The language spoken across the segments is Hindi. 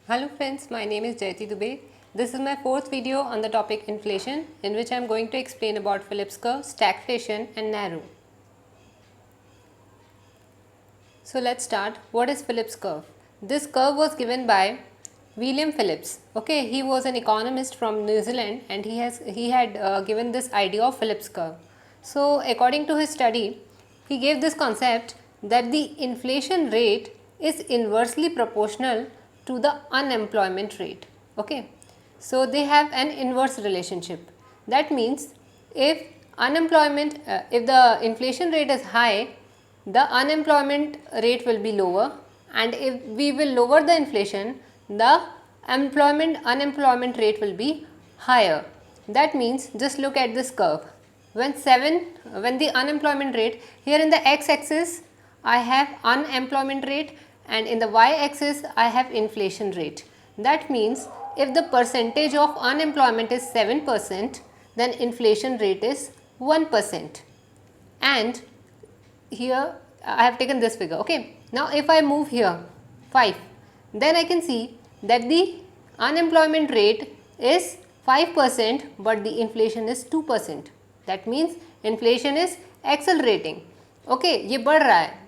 Hello friends, my name is Jayati Dubey. This is my fourth video on the topic inflation, in which I am going to explain about Phillips curve, stagflation and Narrow. So let's start. What is Phillips curve? This curve was given by William Phillips. Okay, he was an economist from New Zealand and he had given this idea of Phillips curve. So according to his study, he gave this concept that the inflation rate is inversely proportional to the unemployment rate. Okay, so they have an inverse relationship. That means if if the inflation rate is high, the unemployment rate will be lower, and if we will lower the inflation, the unemployment rate will be higher. That means just look at this curve. When the unemployment rate, here in the x-axis I have unemployment rate and in the y-axis I have inflation rate. That means if the percentage of unemployment is 7%, then inflation rate is 1%. And here I have taken this figure. Okay, now if I move here 5, then I can see that the unemployment rate is 5% but the inflation is 2%. That means inflation is accelerating. Okay, ये बढ़ रहा है.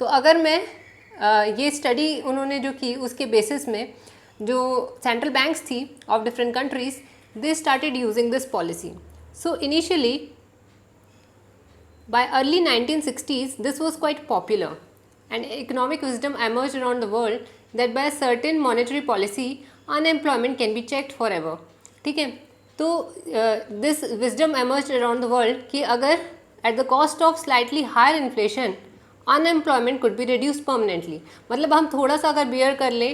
तो अगर मैं ये स्टडी उन्होंने जो की उसके बेसिस में जो सेंट्रल बैंक्स थी of different countries, they started using this policy. So initially by early 1960s, this was quite popular and economic wisdom emerged around the world that by a certain monetary policy, unemployment can be checked forever. ठीक है, तो this wisdom emerged around the world कि अगर at the cost of slightly higher inflation, unemployment could be reduced permanently. मतलब हम थोड़ा सा अगर बेयर कर ले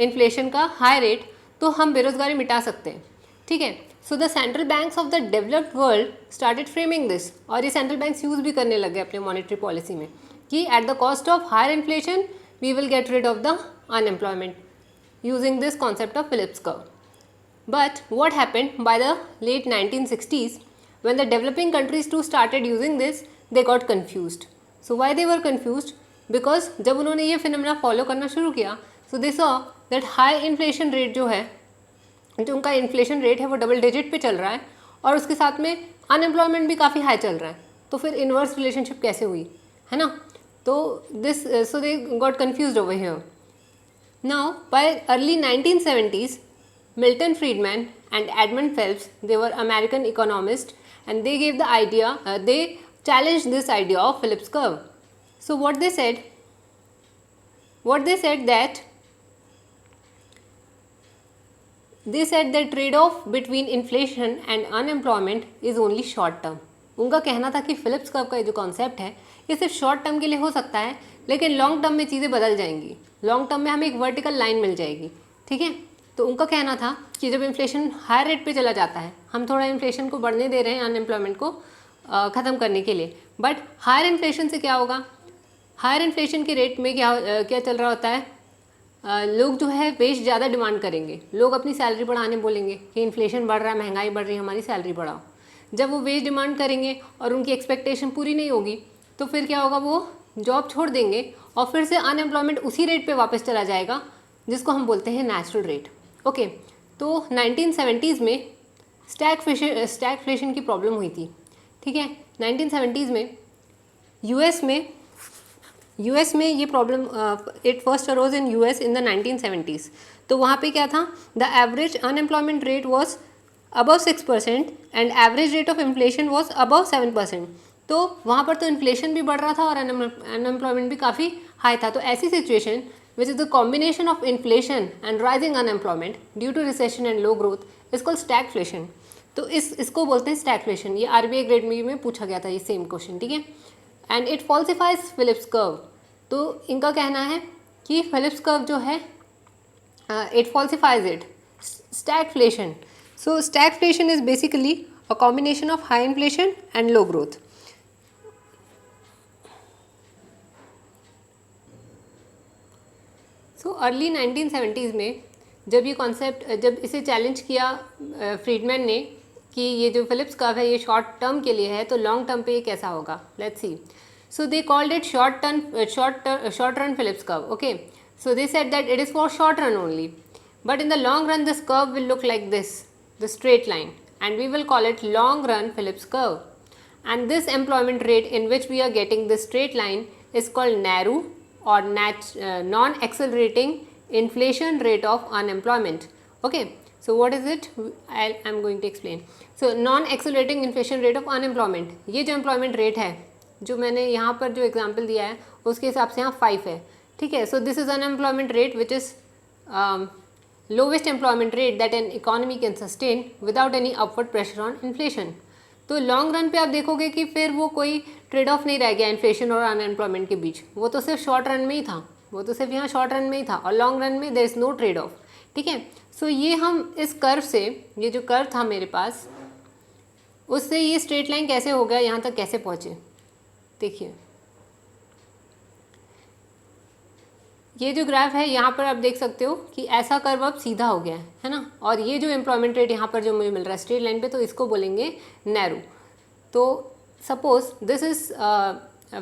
इन्फ्लेशन का हाई रेट तो हम बेरोजगारी मिटा सकते हैं. ठीक है, so the central banks of the developed world started framing this, और ये सेंट्रल बैंक्स यूज़ भी करने लग गए अपने मॉनेटरी पॉलिसी में कि at the cost of higher inflation we will get rid of the unemployment using this concept of Phillips curve. But what happened by the late 1960s, when the developing countries too started using this, they got confused. So why they were confused? Because जब उन्होंने ये फिनोमेना फॉलो करना शुरू किया, so they saw that high inflation rate जो है, जो उनका इन्फ्लेशन रेट है वो डबल डिजिट पे चल रहा है और उसके साथ में अनएम्प्लॉयमेंट भी काफ़ी हाई चल रहा है. तो फिर इन्वर्स रिलेशनशिप कैसे हुई, है ना? तो this so they got confused over here. Now bye early 1970s, Milton Friedman and Edmund Phelps, they were American economists, and they gave the idea, they challenged this idea of Phillips curve. So what they said that trade-off between inflation and unemployment is only short term. उनका कहना था कि फिलिप्स कर्व का जो कॉन्सेप्ट है ये सिर्फ शॉर्ट टर्म के लिए हो सकता है, लेकिन लॉन्ग टर्म में चीज़ें बदल जाएंगी. लॉन्ग टर्म में हमें एक वर्टिकल लाइन मिल जाएगी. ठीक है, तो उनका कहना था कि जब इन्फ्लेशन हाई रेट पे चला जाता है, हम थोड़ा इन्फ्लेशन को बढ़ने दे रहे हैं अनएम्प्लॉयमेंट को ख़त्म करने के लिए, बट हायर इन्फ्लेशन से क्या होगा? हायर इन्फ्लेशन के रेट में क्या चल रहा होता है? लोग जो है वेज ज़्यादा डिमांड करेंगे, लोग अपनी सैलरी बढ़ाने बोलेंगे कि इन्फ्लेशन बढ़ रहा है, महंगाई बढ़ रही है, हमारी सैलरी बढ़ाओ. जब वो वेज डिमांड करेंगे और उनकी एक्सपेक्टेशन पूरी नहीं होगी तो फिर क्या होगा? वो जॉब छोड़ देंगे और फिर से अनएम्प्लॉयमेंट उसी रेट पे वापस चला जाएगा जिसको हम बोलते हैं नेचुरल रेट. ओके, तो 1970s में स्टैगफ्लेशन की प्रॉब्लम हुई थी. ठीक है, 1970s में यूएस में ये problem it first arose in US in the 1970s. तो वहाँ पे क्या था? The average unemployment rate was above 6% and average rate of inflation was above 7%. तो वहाँ पर तो इन्फ्लेशन भी बढ़ रहा था और अनएम्प्लॉयमेंट भी काफ़ी हाई था. तो ऐसी situation which is the combination of inflation and rising unemployment due to recession and low growth is called stagflation. तो इसको बोलते हैं stagflation. ये RBI ग्रेड में पूछा गया था ये सेम क्वेश्चन. ठीक है, and it falsifies Phillips curve. तो इनका कहना है कि फिलिप्स कर्व जो है it falsifies it. stagflation. So stagflation is basically a combination of high inflation and low growth. तो अर्ली 1970s में जब इसे चैलेंज किया फ्रीडमैन ने कि ये जो फिलिप्स कर्व है ये शॉर्ट टर्म के लिए है, तो लॉन्ग टर्म पे ये कैसा होगा, let's see. So they called it short run Phillips curve. Okay, So they said that it is for short run only. But in the long run, this curve will look like this, the straight line, and we will call it long run Phillips curve. And this employment rate in which we are getting this straight line is called NARU, or non-accelerating inflation rate of unemployment. Okay, so what is it? I am going to explain. So non-accelerating inflation rate of unemployment, ये जो employment rate है, जो मैंने यहाँ पर जो example दिया है उसके हिसाब से यहाँ 5 है, ठीक है. So this is unemployment rate which is lowest employment rate that an economy can sustain without any upward pressure on inflation. तो लॉन्ग रन पे आप देखोगे कि फिर वो कोई ट्रेड ऑफ नहीं रह गया इन्फ्लेशन और अनएम्प्लॉयमेंट के बीच, वो तो सिर्फ शॉर्ट रन में ही था, वो तो सिर्फ यहाँ शॉर्ट रन में ही था, और लॉन्ग रन में there is no trade off. ठीक है. सो ये हम इस कर्व से, ये जो कर्व था मेरे पास, उससे ये स्ट्रेट लाइन कैसे हो गया, यहाँ तक कैसे पहुँचे. देखिए ये जो ग्राफ है यहाँ पर आप देख सकते हो कि ऐसा कर्व अब सीधा हो गया है ना. और ये जो एम्प्लॉयमेंट रेट यहाँ पर जो मुझे मिल रहा है स्ट्रेट लाइन पे, तो इसको बोलेंगे नैरो. तो suppose this is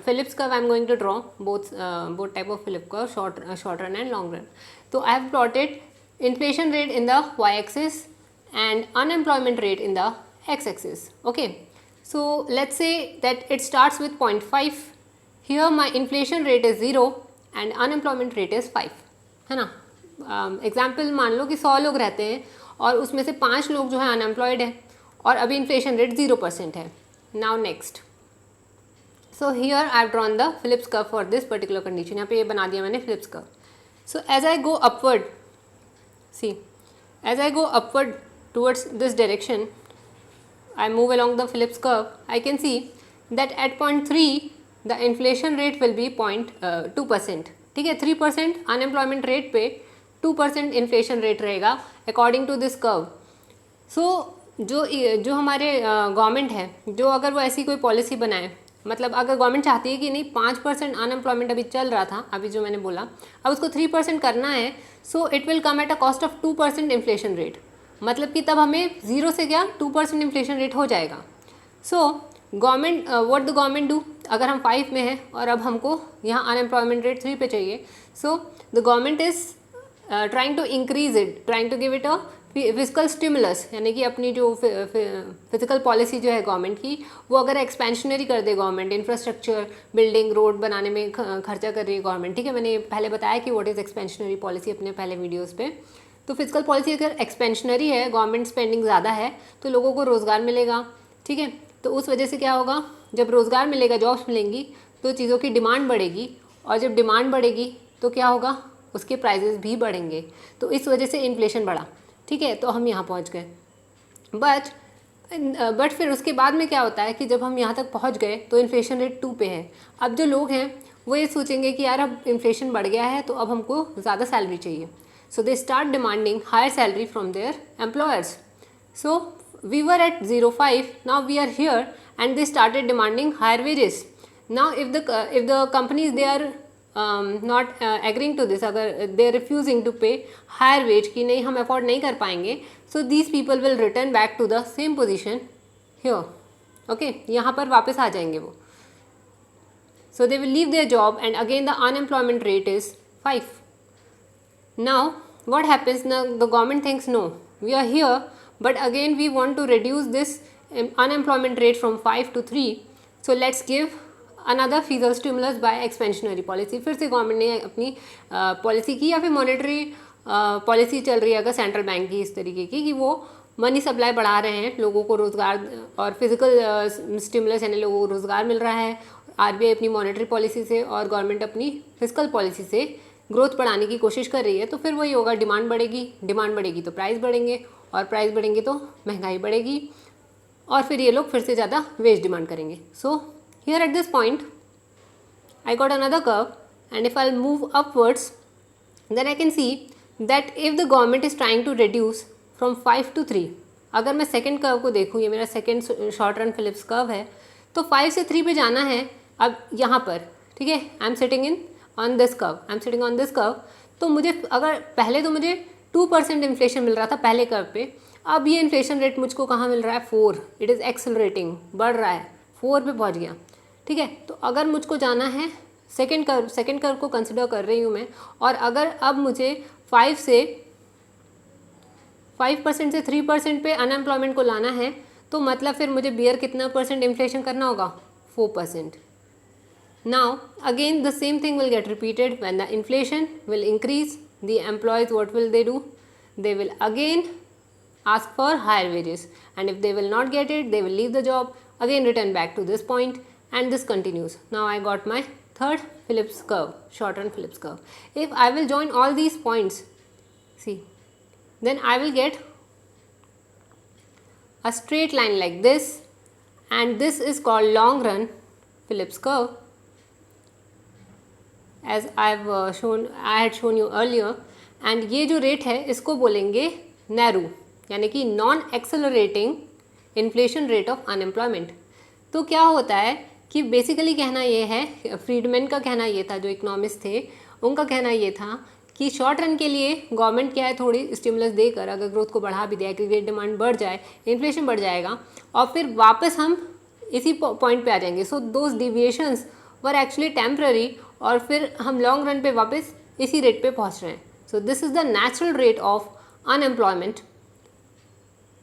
Phillips curve. I am going to draw both type of Phillips curve, short run and long run. So I have plotted inflation rate in the y-axis and unemployment rate in the x-axis. Okay. So let's say that it starts with 0.5. Here my inflation rate is 0 and unemployment rate is 5, है ना. एग्जाम्पल मान लो कि 100 लोग रहते हैं और उसमें से 5 लोग जो है अनएम्प्लॉयड है और अभी इन्फ्लेशन रेट 0% है. Now next, so here I have drawn the Phillips curve for this particular condition. यहाँ पे ये बना दिया मैंने Phillips curve. So as I go upward, see as I go upward towards this direction, I move along the Phillips curve, I can see that at point 3 the inflation rate will be 2%. ठीक है. 3% अनएम्प्लॉयमेंट रेट पे 2% इन्फ्लेशन रेट रहेगा अकॉर्डिंग टू दिस कर्व. सो जो हमारे गवर्नमेंट है, जो अगर वो ऐसी कोई पॉलिसी बनाए, मतलब अगर गवर्नमेंट चाहती है कि नहीं 5% अनएम्प्लॉयमेंट अभी चल रहा था, अभी जो मैंने बोला, अब उसको 3% करना है, so it will come at a cost of 2% inflation rate. मतलब कि तब हमें 0 से क्या 2% इन्फ्लेशन रेट हो जाएगा. So government, what the government do, अगर हम 5 में हैं और अब हमको यहाँ अनएम्प्लॉयमेंट रेट 3 पे चाहिए, so the government is trying to increase it, trying to give it a physical stimulus, यानी कि अपनी जो फिजिकल पॉलिसी जो है गवर्नमेंट की, वो अगर एक्सपेंशनरी कर दे गवर्नमेंट, इंफ्रास्ट्रक्चर बिल्डिंग रोड बनाने में खर्चा कर रही है गवर्नमेंट. ठीक है. मैंने पहले बताया कि व्हाट इज़ एक्सपेंशनरी पॉलिसी अपने पहले वीडियोज़ पे. तो फिजिकल पॉलिसी अगर एक्सपेंशनरी है, गवर्नमेंट स्पेंडिंग ज़्यादा है, तो लोगों को रोज़गार मिलेगा. ठीक है. तो उस वजह से क्या होगा, जब रोज़गार मिलेगा, जॉब्स मिलेंगी, तो चीज़ों की डिमांड बढ़ेगी, और जब डिमांड बढ़ेगी तो क्या होगा, उसके प्राइजेस भी बढ़ेंगे. तो इस वजह से इन्फ्लेशन बढ़ा. ठीक है. तो हम यहाँ पहुँच गए. बट फिर उसके बाद में क्या होता है कि जब हम यहाँ तक पहुँच गए तो इन्फ्लेशन रेट 2 पे है. अब जो लोग हैं वो ये सोचेंगे कि यार अब इन्फ्लेशन बढ़ गया है तो अब हमको ज़्यादा सैलरी चाहिए. So they start demanding higher salary from their employers. So we were at 0.5, now we are here, and they started demanding higher wages. Now if the companies, they are not agreeing to this, अगर they are refusing to pay higher wage कि नहीं हम afford नहीं कर पाएंगे, so these people will return back to the same position here. Okay, यहाँ पर वापस आ जाएंगे वो. So they will leave their job, and again the unemployment rate is 5. Now what happens, now the government thinks no, we are here, but again we want to reduce this unemployment rate from 5 to 3, so let's give another fiscal stimulus by expansionary policy. फिर से गवर्नमेंट ने अपनी पॉलिसी की, या फिर मॉनेटरी पॉलिसी चल रही है अगर सेंट्रल बैंक की इस तरीके की कि वो मनी सप्लाई बढ़ा रहे हैं, लोगों को रोज़गार और फिजिकल स्टिमुलस यानी लोगों को रोज़गार मिल रहा है. आरबीआई अपनी मॉनेटरी पॉलिसी से और गवर्नमेंट अपनी फिजिकल पॉलिसी से ग्रोथ बढ़ाने की कोशिश कर रही है. तो फिर वही होगा, डिमांड बढ़ेगी तो प्राइस बढ़ेंगे, और प्राइस बढ़ेंगे तो महंगाई बढ़ेगी, और फिर ये लोग फिर से ज़्यादा वेज डिमांड करेंगे. So here at this point I got another curve, and if I move upwards then I can see that if the government is trying to reduce from 5 to 3, अगर मैं सेकेंड कर्व को देखूँ, ये मेरा second short run Phillips curve है, तो 5 से 3 पे जाना है अब यहाँ पर. ठीक है. I am sitting in on this curve, तो मुझे अगर पहले तो मुझे 2% इन्फ्लेशन मिल रहा था पहले कर्व पे, अब ये इन्फ्लेशन रेट मुझको कहाँ मिल रहा है, 4. इट इज़ एक्सेलरेटिंग, बढ़ रहा है, 4 पे पहुँच गया. ठीक है. तो अगर मुझको जाना है सेकेंड कर्व को कंसिडर कर रही हूँ मैं, और अगर अब मुझे 5% से 3% पे अनएम्प्लॉयमेंट को लाना है, तो मतलब फिर मुझे बियर कितना परसेंट इन्फ्लेशन करना होगा, 4%. Now again the same thing will get repeated. When the inflation will increase, the employees, what will they do? They will again ask for higher wages, and if they will not get it, they will leave the job, again return back to this point, and this continues. Now I got my third Phillips curve, short run Phillips curve. If I will join all these points, see, then I will get a straight line like this, and this is called long run Phillips curve, as I had shown you earlier. And ये जो रेट है इसको बोलेंगे नैरो, यानी कि non accelerating inflation rate of unemployment. तो क्या होता है कि बेसिकली कहना ये है, फ्रीडमैन का कहना ये था, जो इकोनॉमिस्ट थे उनका कहना ये था कि शॉर्ट रन के लिए गवर्नमेंट क्या है, थोड़ी स्टिमुलस देकर अगर ग्रोथ को बढ़ा भी दे, एग्रीगेट डिमांड बढ़ जाए, इन्फ्लेशन बढ़ जाएगा, और फिर वापस हम इसी पॉइंट पे आ जाएंगे. So those deviations were actually temporary, और फिर हम लॉन्ग रन पे वापस इसी रेट पे पहुंच रहे हैं. So this is the natural rate of unemployment.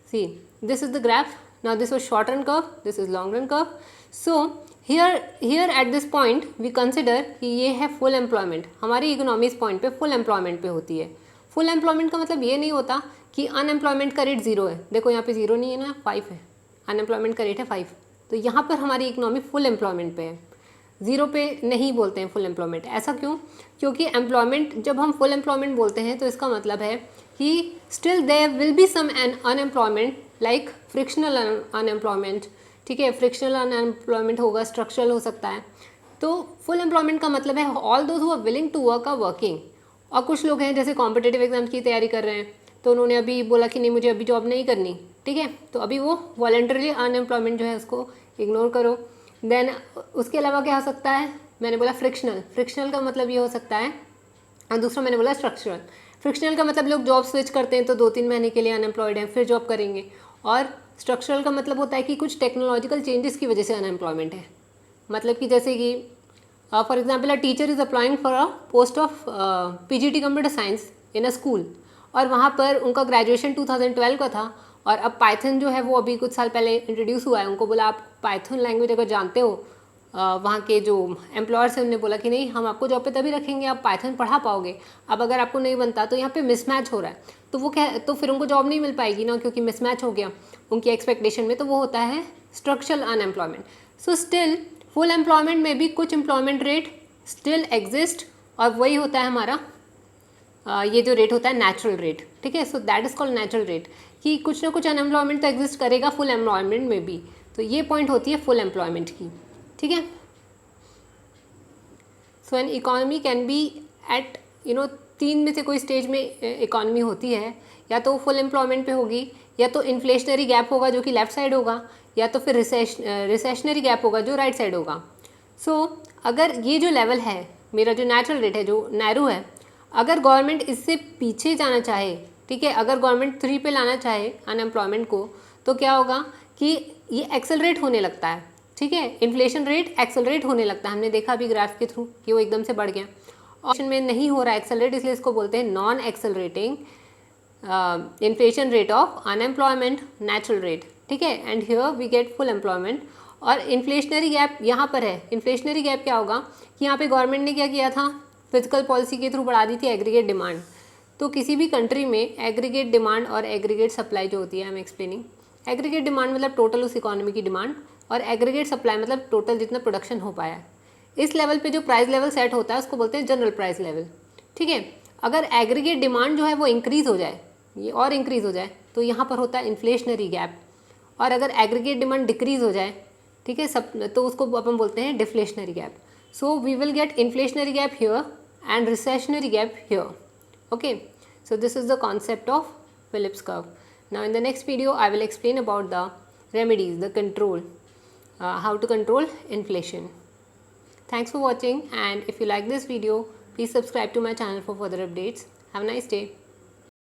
See, this is the graph. Now this was short run curve, this is long run curve. So here at this point we consider कि ये है फुल एम्प्लॉयमेंट. हमारी इकोनॉमी इस पॉइंट पे फुल एम्प्लॉयमेंट पे होती है. फुल एम्प्लॉयमेंट का मतलब ये नहीं होता कि अनएम्प्लॉयमेंट का रेट 0 है. देखो यहाँ पे 0 नहीं है ना, 5 है. अनएम्प्लॉयमेंट का रेट है 5. तो यहाँ पर हमारी इकोनॉमी फुल एम्प्लॉयमेंट पे है. 0 पे नहीं बोलते हैं फुल एम्प्लॉयमेंट. ऐसा क्यों? क्योंकि एम्प्लॉयमेंट, जब हम फुल एम्प्लॉयमेंट बोलते हैं तो इसका मतलब है कि still there will be some unemployment, like frictional unemployment. ठीक है, फ्रिक्शनल अनएम्प्लॉयमेंट होगा, स्ट्रक्चरल हो सकता है. तो फुल एम्प्लॉयमेंट का मतलब है all those who are willing to work or working. और कुछ लोग हैं जैसे कॉम्पिटिटिव एग्जाम्स की तैयारी कर रहे हैं, तो उन्होंने अभी बोला कि नहीं मुझे अभी जॉब नहीं करनी. ठीक है, तो अभी वो वॉलंटरली अनएम्प्लॉयमेंट जो है उसको इग्नोर करो. देन उसके अलावा क्या हो सकता है, मैंने बोला फ्रिक्शनल का मतलब ये हो सकता है, और दूसरा मैंने बोला स्ट्रक्चरल. फ्रिक्शनल का मतलब लोग जॉब स्विच करते हैं तो 2-3 महीने के लिए अनएम्प्लॉयड हैं, फिर जॉब करेंगे. और स्ट्रक्चरल का मतलब होता है कि कुछ टेक्नोलॉजिकल चेंजेस की वजह से अनएम्प्लॉयमेंट है. मतलब कि जैसे कि for example a teacher is applying for a post of PGT computer science in a school, और वहाँ पर उनका ग्रेजुएशन 2012 का था, और अब पाइथन जो है वो अभी कुछ साल पहले इंट्रोड्यूस हुआ है. उनको बोला आप पाइथन लैंग्वेज अगर जानते हो, वहाँ के जो एम्प्लॉयर्स हैं उन्होंने बोला कि नहीं हम आपको जॉब पे तभी रखेंगे आप पाइथन पढ़ा पाओगे. अब अगर आपको नहीं बनता तो यहाँ पे मिसमैच हो रहा है, तो फिर उनको जॉब नहीं मिल पाएगी ना, क्योंकि मिसमैच हो गया उनकी एक्सपेक्टेशन में. तो वो होता है structural unemployment. So still full employment में भी कुछ एम्प्लॉयमेंट रेट स्टिल एग्जिस्ट, और वही होता है हमारा ये जो रेट होता है नेचुरल रेट. ठीक है, so that is called natural rate, कि कुछ ना कुछ अनएम्प्लॉयमेंट तो एग्जिस्ट करेगा फुल एम्प्लॉयमेंट में भी. तो ये पॉइंट होती है फुल एम्प्लॉयमेंट की. ठीक है, so an economy can be at 3 में से कोई स्टेज में इकोनॉमी होती है. या तो फुल एम्प्लॉयमेंट पे होगी, या तो इन्फ्लेशनरी गैप होगा जो कि लेफ्ट साइड होगा, या तो फिर रिसेशनरी गैप होगा जो राइट साइड होगा. सो अगर ये जो लेवल है मेरा, जो नेचुरल रेट है, जो नैरो है, अगर गवर्नमेंट इससे पीछे जाना चाहे, ठीक है, अगर गवर्नमेंट 3 पे लाना चाहे अनएम्प्लॉयमेंट को, तो क्या होगा कि ये एक्सेलरेट होने लगता है. ठीक है, इन्फ्लेशन रेट एक्सेलरेट होने लगता है. हमने देखा अभी ग्राफ के थ्रू कि वो एकदम से बढ़ गया. ऑप्शन में नहीं हो रहा है एक्सेलरेट, इसलिए इसको बोलते हैं non accelerating inflation rate of unemployment, natural rate. ठीक है, and here we get full employment. और इन्फ्लेशनरी गैप यहाँ पर है. इन्फ्लेशनरी गैप क्या होगा कि यहाँ पे गवर्नमेंट ने क्या किया था, फिजिकल पॉलिसी के थ्रू बढ़ा दी थी एग्रीगेट डिमांड. तो किसी भी कंट्री में एग्रीगेट डिमांड और एग्रीगेट सप्लाई जो होती है, I am explaining. Aggregate demand मतलब टोटल उस इकोनॉमी की डिमांड, और एग्रीगेट सप्लाई मतलब टोटल जितना प्रोडक्शन हो पाया है. इस लेवल पे जो प्राइस लेवल सेट होता है उसको बोलते हैं जनरल प्राइस लेवल. ठीक है, अगर एग्रीगेट डिमांड जो है वो इंक्रीज़ हो जाए, ये और इंक्रीज़ हो जाए, तो यहाँ पर होता है इन्फ्लेशनरी गैप. और अगर एग्रीगेट डिमांड डिक्रीज़ हो जाए, ठीक है, सब, तो उसको अपन बोलते हैं deflationary gap. So we will get inflationary gap here and recessionary gap here. Okay, so this is the concept of Phillips curve. Now in the next video I will explain about the remedies, the control, how to control inflation. Thanks for watching, and if you like this video, please subscribe to my channel for further updates. Have a nice day.